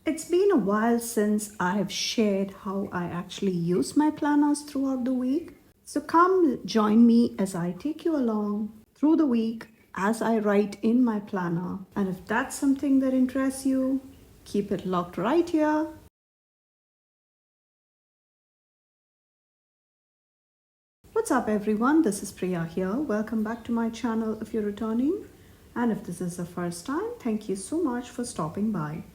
It's been a while since I have shared how I actually use my planners throughout the week. So come join me as I take you along through the week as I write in my planner. And if that's something that interests you, keep it locked right here. What's up, everyone? This is Priya here. Welcome back to my channel if you're returning. And if this is the first time, thank you so much for stopping by.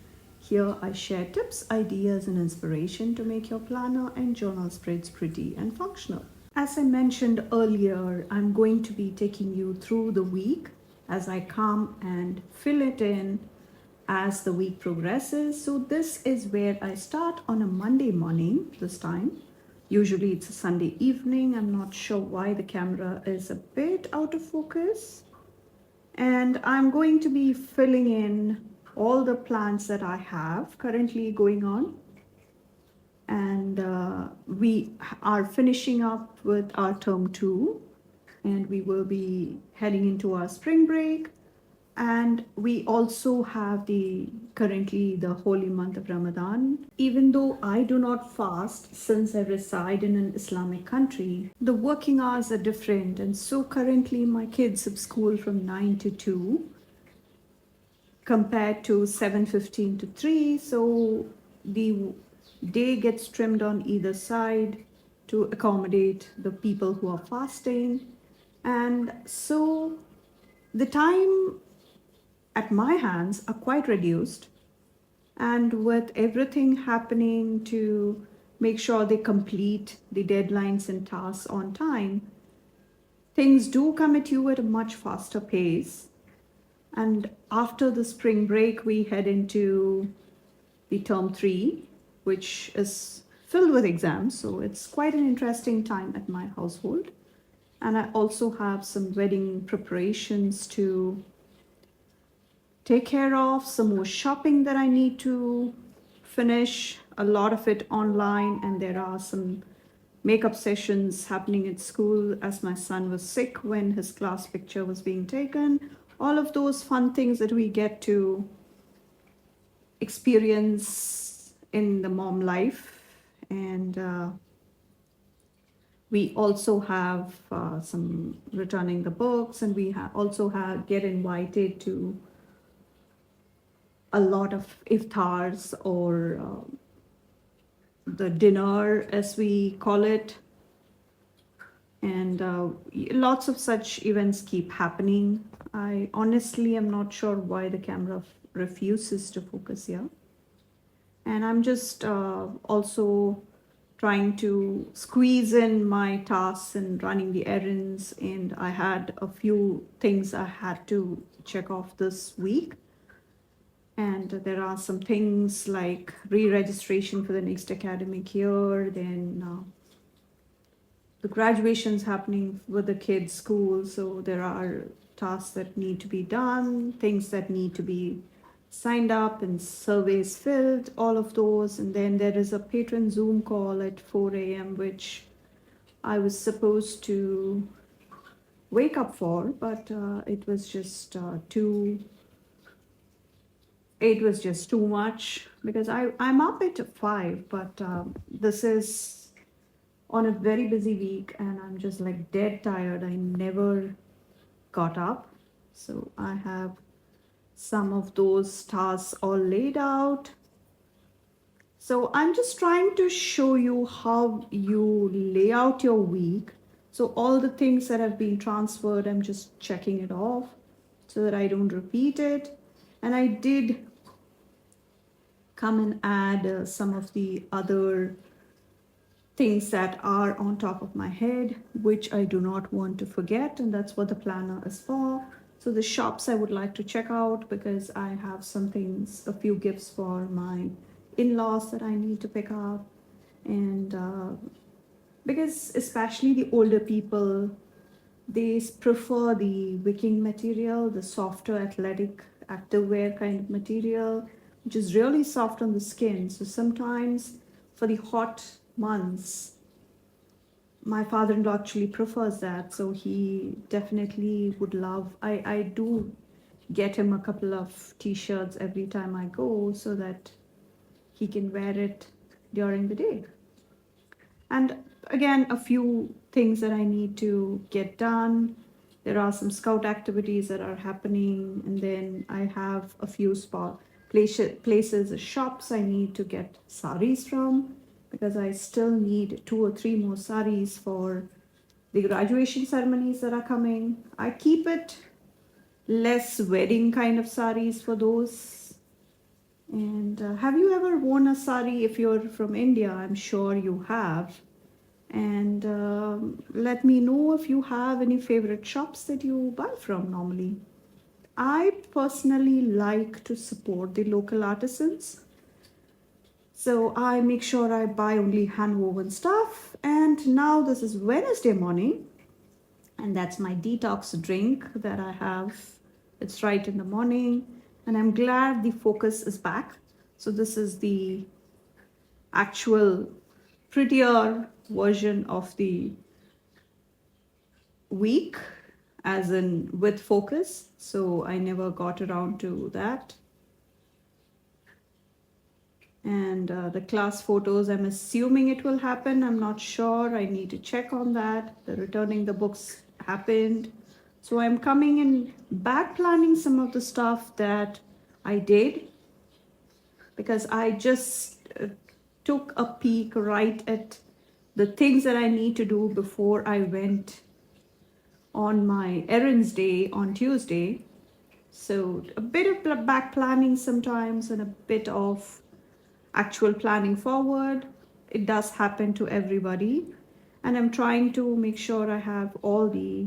Here I share tips, ideas, and inspiration to make your planner and journal spreads pretty and functional. As I mentioned earlier, I'm going to be taking you through the week as I come and fill it in as the week progresses. So, this is where I start on a Monday morning this time. Usually, it's a Sunday evening. I'm not sure why the camera is a bit out of focus. And I'm going to be filling in all the plans that I have currently going on. And we are finishing up with our term 2, and we will be heading into our spring break. And we also have the currently the holy month of Ramadan. Even though I do not fast since I reside in an Islamic country, the working hours are different. And so currently my kids have school from 9 to 2 compared to 7:15 to 3. So the day gets trimmed on either side to accommodate the people who are fasting. And so the time at my hands are quite reduced. And with everything happening to make sure they complete the deadlines and tasks on time, things do come at you at a much faster pace. And after the spring break, we head into the term 3, which is filled with exams. So it's quite an interesting time at my household. And I also have some wedding preparations to take care of, some more shopping that I need to finish, a lot of it online, and there are some makeup sessions happening at school as my son was sick when his class picture was being taken. All of those fun things that we get to experience in the mom life. And we also have some returning the books, and we also have get invited to a lot of iftars or the dinner as we call it, and lots of such events keep happening. I honestly am not sure why the camera refuses to focus here, and I'm just also trying to squeeze in my tasks and running the errands, and I had a few things I had to check off this week. And there are some things like re-registration for the next academic year, then the graduations happening with the kids' school. So there are tasks that need to be done, things that need to be signed up and surveys filled, all of those. And then there is a patron Zoom call at 4 a.m., which I was supposed to wake up for, but it was just too much because I'm up at 5, but this is on a very busy week and I'm just like dead tired. I never got up. So I have some of those tasks all laid out. So I'm just trying to show you how you lay out your week. So all the things that have been transferred, I'm just checking it off so that I don't repeat it. And I did come and add some of the other things that are on top of my head, which I do not want to forget, and that's what the planner is for. So the shops I would like to check out because I have some things, a few gifts for my in-laws that I need to pick up, and because especially the older people, they prefer the wicking material, the softer athletic activewear kind of material, which is really soft on the skin. So sometimes for the hot months, my father-in-law actually prefers that. So he definitely would love, I do get him a couple of t-shirts every time I go so that he can wear it during the day. And again, a few things that I need to get done. There are some scout activities that are happening, and then I have a few places, shops I need to get saris from, because I still need 2 or 3 more saris for the graduation ceremonies that are coming. I keep it less wedding kind of saris for those. And have you ever worn a sari? If you're from India, I'm sure you have. And let me know if you have any favorite shops that you buy from normally. I personally like to support the local artisans. So I make sure I buy only hand woven stuff. And now this is Wednesday morning, and that's my detox drink that I have. It's right in the morning, and I'm glad the focus is back. So this is the actual prettier version of the week, as in with focus. So I never got around to that. And the class photos, I'm assuming it will happen. I'm not sure. I need to check on that. The returning the books happened. So I'm coming in back planning some of the stuff that I did, because I just took a peek right at the things that I need to do before I went on my errands day on Tuesday. So a bit of back planning sometimes and a bit of actual planning forward. It does happen to everybody. And I'm trying to make sure I have all the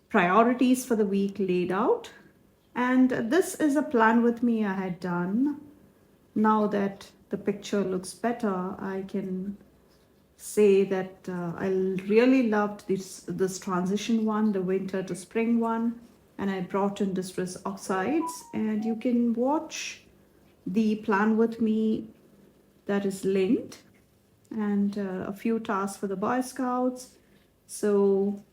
priorities for the week laid out. And this is a plan with me I had done. Now that the picture looks better, I can say that I really loved this transition one, the winter to spring one, and I brought in distress oxides, and you can watch the plan with me that is linked, and a few tasks for the Boy Scouts. So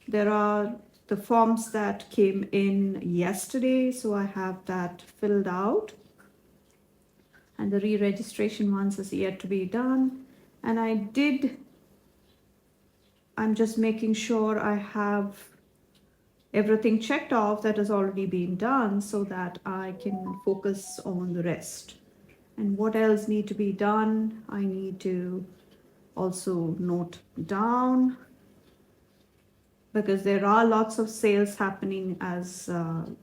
there are the forms that came in yesterday, so I have that filled out, and the re-registration ones is yet to be done. And I'm just making sure I have everything checked off that has already been done, so that I can focus on the rest. And what else need to be done, I need to also note down, because there are lots of sales happening as the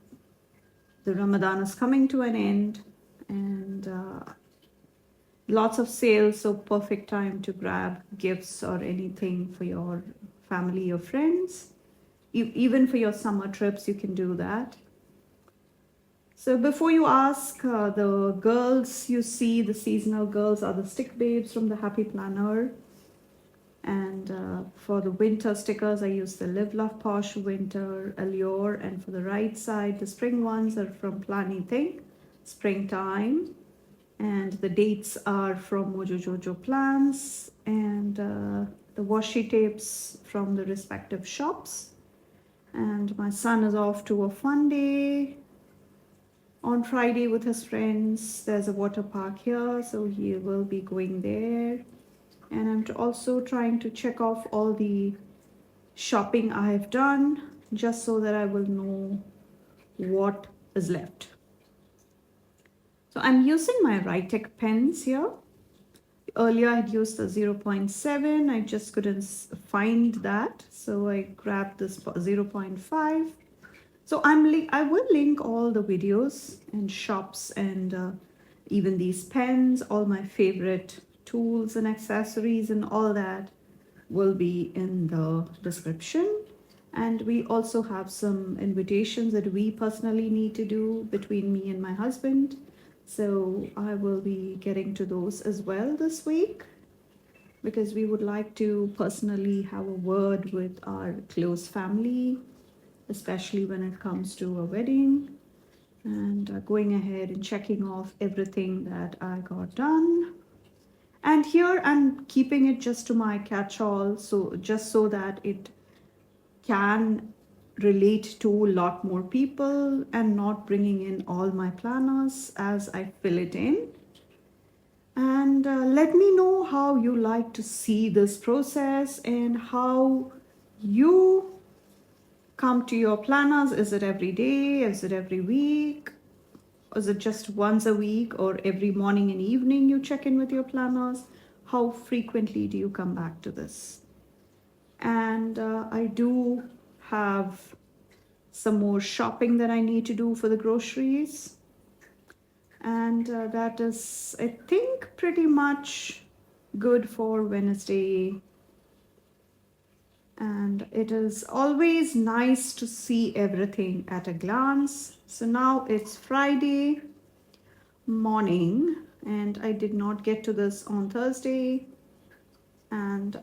Ramadan is coming to an end, and lots of sales, so perfect time to grab gifts or anything for your family or friends. Even for your summer trips, you can do that. So before you ask, the girls you see, the seasonal girls, are the stick babes from the Happy Planner. And for the winter stickers, I use the Live Love Posh Winter Allure. And for the right side, the spring ones are from Planning Think, Springtime. And the dates are from Mojo Jojo Plans. And the washi tapes from the respective shops. And my son is off to a fun day on Friday with his friends. There's a water park here, so he will be going there. And I'm also trying to check off all the shopping I have done, just so that I will know what is left. So I'm using my Writec pens here. Earlier I had used the 0.7. I just couldn't find that, so I grabbed this 0.5. So I will link all the videos and shops and even these pens, all my favorite tools and accessories and all that will be in the description. And we also have some invitations that we personally need to do between me and my husband. So I will be getting to those as well this week, because we would like to personally have a word with our close family, especially when it comes to a wedding, and going ahead and checking off everything that I got done. And here I'm keeping it just to my catch-all, so just so that it can relate to a lot more people, and not bringing in all my planners as I fill it in. And let me know how you like to see this process and how you come to your planners. Is it every day? Is it every week? Is it just once a week, or every morning and evening you check in with your planners? How frequently do you come back to this? And I do have some more shopping that I need to do for the groceries. And that is, I think, pretty much good for Wednesday. And it is always nice to see everything at a glance. So now it's Friday morning, and I did not get to this on Thursday. And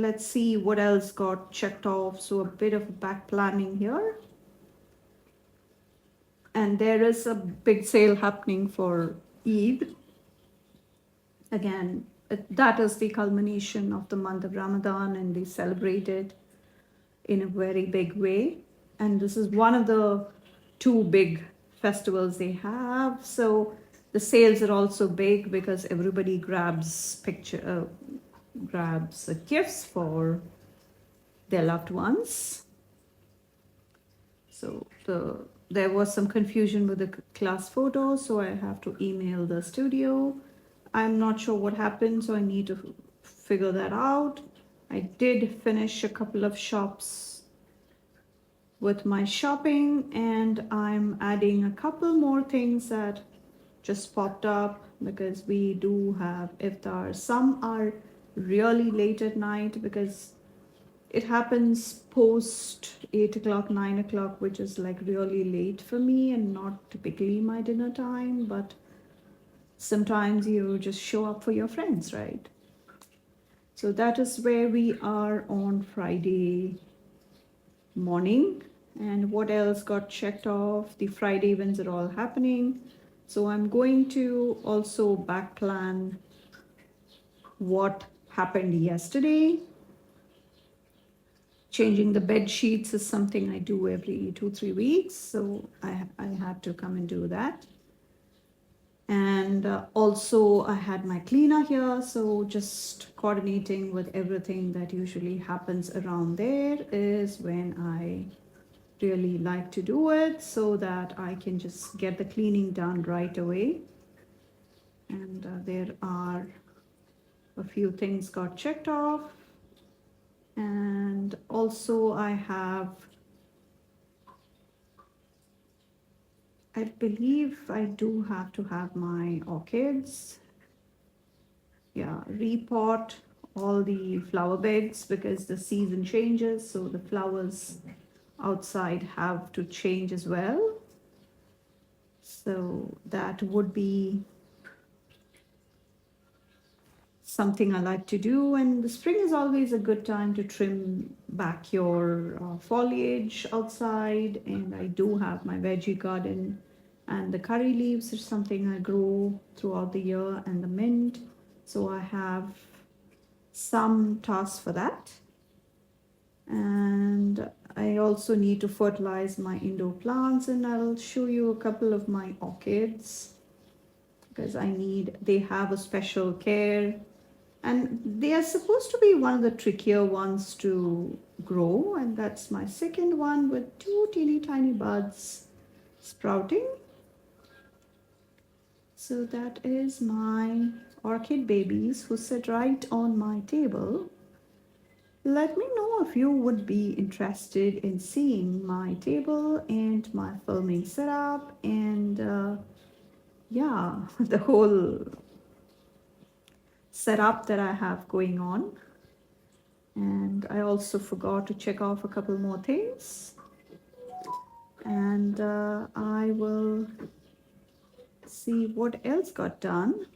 let's see what else got checked off. So a bit of back planning here. And there is a big sale happening for Eid. Again, that is the culmination of the month of Ramadan, and they celebrate it in a very big way. And this is one of the two big festivals they have. So the sales are also big because everybody grabs gifts for their loved ones. So there was some confusion with the class photo, so I have to email the studio. I'm not sure what happened, so I need to figure that out. I did finish a couple of shops with my shopping, and I'm adding a couple more things that just popped up because we do have iftar. Some are really late at night because it happens post 8 o'clock, 9 o'clock, which is like really late for me and not typically my dinner time. But sometimes you just show up for your friends, right? So that is where we are on Friday morning. And what else got checked off? The Friday events are all happening. So I'm going to also back plan what happened yesterday. Changing the bed sheets is something I do every 2-3 weeks, so I had to come and do that. And also I had my cleaner here, so just coordinating with everything that usually happens around there is when I really like to do it, so that I can just get the cleaning done right away. And there are a few things got checked off. And also I believe I do have to have my orchids, repot all the flower beds because the season changes, so the flowers outside have to change as well. So that would be something I like to do. And the spring is always a good time to trim back your foliage outside. And I do have my veggie garden, and the curry leaves are something I grow throughout the year, and the mint. So I have some tasks for that. And I also need to fertilize my indoor plants, and I'll show you a couple of my orchids because they have a special care. And they are supposed to be one of the trickier ones to grow. And that's my second one with 2 teeny tiny buds sprouting. So that is my orchid babies who sit right on my table. Let me know if you would be interested in seeing my table and my filming setup and the whole setup that I have going on. And I also forgot to check off a couple more things. And I will see what else got done.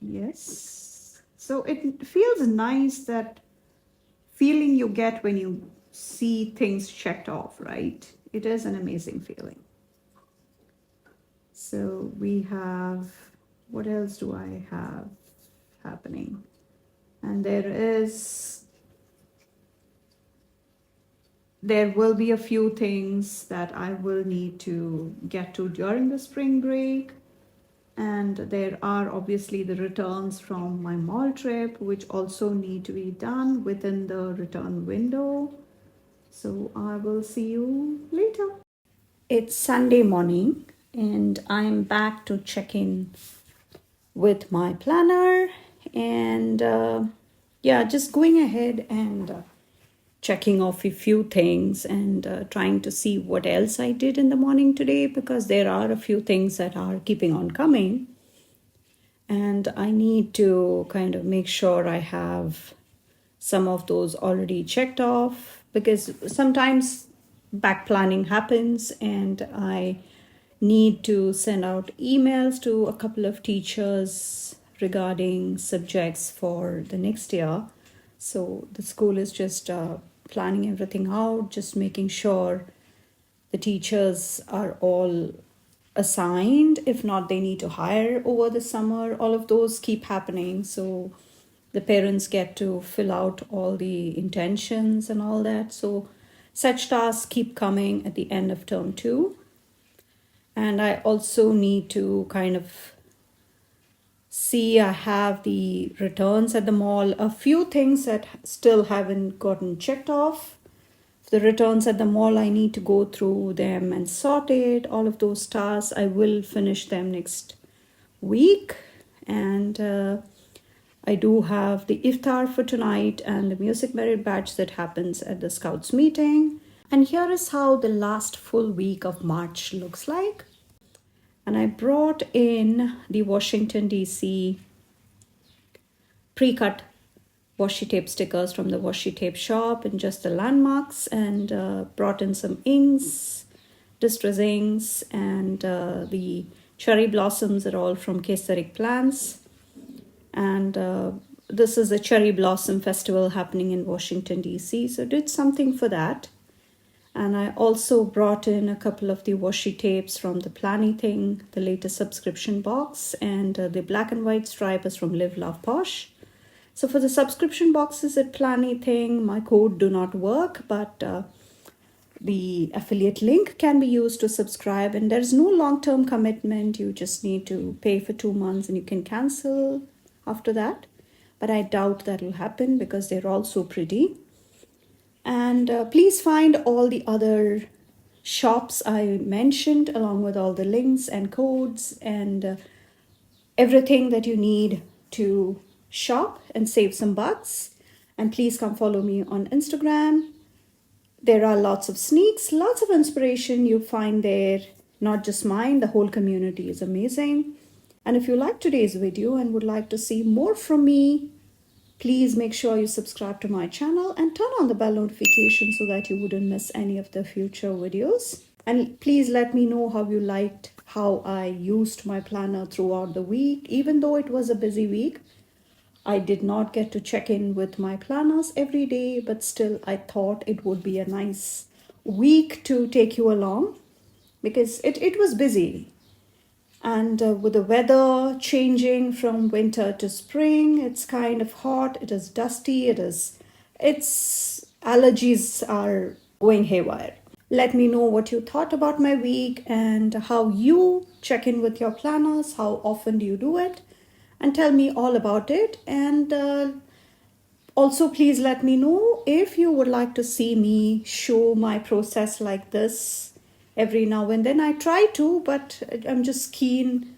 Yes. So it feels nice, that feeling you get when you see things checked off, right? It is an amazing feeling. So we have, what else do I have happening? And there will be a few things that I will need to get to during the spring break. And there are obviously the returns from my mall trip, which also need to be done within the return window. So I will see you later. It's Sunday morning, and I'm back to check in with my planner. And yeah, just going ahead and checking off a few things and trying to see what else I did in the morning today, because there are a few things that are keeping on coming. And I need to kind of make sure I have some of those already checked off, because sometimes back planning happens and I need to send out emails to a couple of teachers regarding subjects for the next year. So the school is just planning everything out, just making sure the teachers are all assigned. If not, they need to hire over the summer. All of those keep happening. So the parents get to fill out all the intentions and all that. So such tasks keep coming at the end of term 2. And I also need to kind of see, I have the returns at the mall, a few things that still haven't gotten checked off. The returns at the mall, I need to go through them and sort it. All of those tasks, I will finish them next week. And I do have the iftar for tonight and the music merit badge that happens at the scouts meeting. And here is how the last full week of March looks like. And I brought in the Washington DC pre-cut washi tape stickers from the washi tape shop and just the landmarks, and brought in some inks, distress inks, and the cherry blossoms are all from Priya'screativeplans. And this is a cherry blossom festival happening in Washington DC, so did something for that. And I also brought in a couple of the washi tapes from the Planny Thing, the latest subscription box, and the black and white stripes from Live Love Posh. So for the subscription boxes at Planny Thing, my code do not work, but the affiliate link can be used to subscribe, and there's no long-term commitment. You just need to pay for 2 months and you can cancel after that. But I doubt that will happen because they're all so pretty. And please find all the other shops I mentioned along with all the links and codes and everything that you need to shop and save some bucks. And please come follow me on Instagram. There are lots of sneaks, lots of inspiration you find there. Not just mine, the whole community is amazing. And if you like today's video and would like to see more from me, please make sure you subscribe to my channel and turn on the bell notification so that you wouldn't miss any of the future videos. And please let me know how you liked how I used my planner throughout the week. Even though it was a busy week, I did not get to check in with my planners every day, but still I thought it would be a nice week to take you along because it was busy. And with the weather changing from winter to spring, it's kind of hot, it is dusty, it's allergies are going haywire. Let me know what you thought about my week and how you check in with your planners, how often do you do it, and tell me all about it. And also please let me know if you would like to see me show my process like this every now and then. I try to, but I'm just keen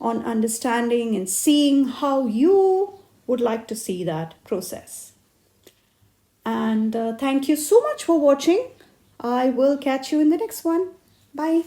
on understanding and seeing how you would like to see that process. And thank you so much for watching. I will catch you in the next one. Bye.